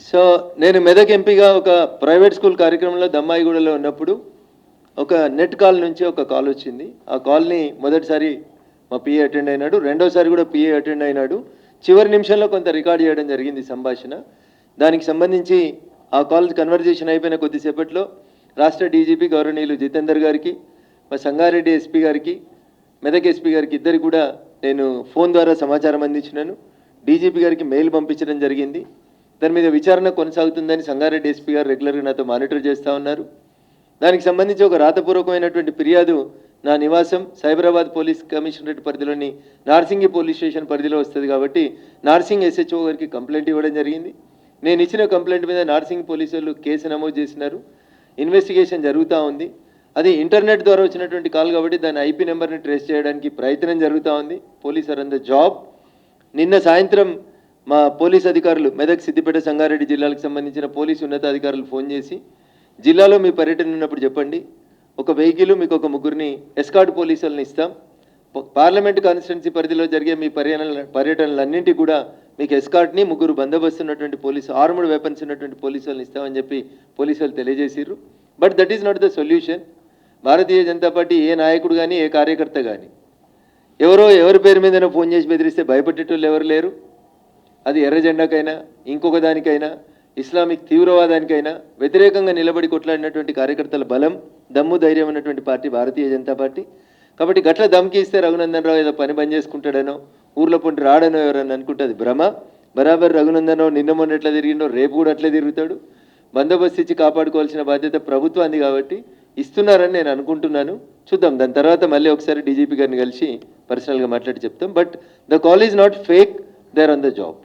So నేను మెదక్ ఎంపీగా ఒక ప్రైవేట్ స్కూల్ కార్యక్రమంలో దమ్మాయిగూడలో ఉన్నప్పుడు ఒక నెట్ కాల్ నుంచి ఒక కాల్ వచ్చింది. ఆ కాల్ని మొదటిసారి మా పిఏ అటెండ్ అయినాడు, రెండోసారి కూడా పిఏ అటెండ్ అయినాడు. చివరి నిమిషంలో కొంత రికార్డ్ చేయడం జరిగింది సంభాషణ. దానికి సంబంధించి ఆ కాల్ కన్వర్జేషన్ అయిపోయిన కొద్దిసేపట్లో రాష్ట్ర డీజీపీ గౌరవనీయులు జితేందర్ గారికి, మా సంగారెడ్డి ఎస్పీ గారికి, మెదక్ ఎస్పీ గారికి ఇద్దరికి కూడా నేను ఫోన్ ద్వారా సమాచారం అందించినాను. డీజీపీ గారికి మెయిల్ పంపించడం జరిగింది. దాని మీద విచారణ కొనసాగుతుందని సంగారెడ్డి ఎస్పీ గారు రెగ్యులర్గా నాతో మానిటర్ చేస్తూ ఉన్నారు. దానికి సంబంధించి ఒక రాతపూర్వకమైనటువంటి ఫిర్యాదు నా నివాసం సైబరాబాద్ పోలీస్ కమిషనరేట్ పరిధిలోని నార్సింగి పోలీస్ స్టేషన్ పరిధిలో వస్తుంది కాబట్టి నార్సింగ్ ఎస్హెచ్ఓ గారికి కంప్లైంట్ ఇవ్వడం జరిగింది. నేను ఇచ్చిన కంప్లైంట్ మీద నార్సింగ్ పోలీసులు కేసు నమోదు చేసినారు. ఇన్వెస్టిగేషన్ జరుగుతూ ఉంది. అది ఇంటర్నెట్ ద్వారా వచ్చినటువంటి కాల్ కాబట్టి దాని ఐపీ నెంబర్ని ట్రేస్ చేయడానికి ప్రయత్నం జరుగుతూ ఉంది. Police are on the job. నిన్న సాయంత్రం మా పోలీస్ అధికారులు మెదక్, సిద్దిపేట, సంగారెడ్డి జిల్లాలకు సంబంధించిన పోలీసు ఉన్నతాధికారులు ఫోన్ చేసి జిల్లాలో మీ పర్యటన ఉన్నప్పుడు చెప్పండి, ఒక వెహికల్ మీకు ఒక ముగ్గురిని ఎస్కార్ట్ పోలీసులను ఇస్తాం, పార్లమెంట్ కాన్స్టిట్యున్సీ పరిధిలో జరిగే మీ పర్యటనలన్నింటి కూడా మీకు ఎస్కార్ట్ని, ముగ్గురు బందోబస్తు ఉన్నటువంటి పోలీసు ఆర్మ్డ్ వెపన్స్ ఉన్నటువంటి పోలీసులను ఇస్తామని చెప్పి పోలీసులు తెలియజేసిర్రు. But that is not the solution. Bharatiya Janata Party ఏ నాయకుడు కానీ ఏ కార్యకర్త కానీ ఎవరి పేరు మీదైనా ఫోన్ చేసి బెదిరిస్తే భయపడేటోళ్ళు ఎవరు లేరు. అది ఎర్ర జెండాకైనా ఇంకొక దానికైనా ఇస్లామిక్ తీవ్రవాదానికైనా వ్యతిరేకంగా నిలబడి కొట్లాడినటువంటి కార్యకర్తల బలం, దమ్ము, ధైర్యం ఉన్నటువంటి పార్టీ భారతీయ జనతా పార్టీ. కాబట్టి గట్ల దమ్కి ఇస్తే రఘునందన్ రావు ఏదో పని బంద్ చేసుకుంటాడనో, ఊర్లో పొంటి రాడనో ఎవరన్నా అనుకుంటుంది భ్రమ. బరాబర్ రఘునందన్ రావు నిన్న మొన్న ఎట్లా తిరిగిండో రేపు కూడా అట్లే తిరుగుతాడు. బందోబస్తు ఇచ్చి కాపాడుకోవాల్సిన బాధ్యత ప్రభుత్వాన్ని కాబట్టి ఇస్తున్నారని నేను అనుకుంటున్నాను. చూద్దాం, దాని తర్వాత మళ్ళీ ఒకసారి డీజీపీ గారిని కలిసి పర్సనల్గా మాట్లాడి చెప్తాం. But the call is not fake, they are on the job.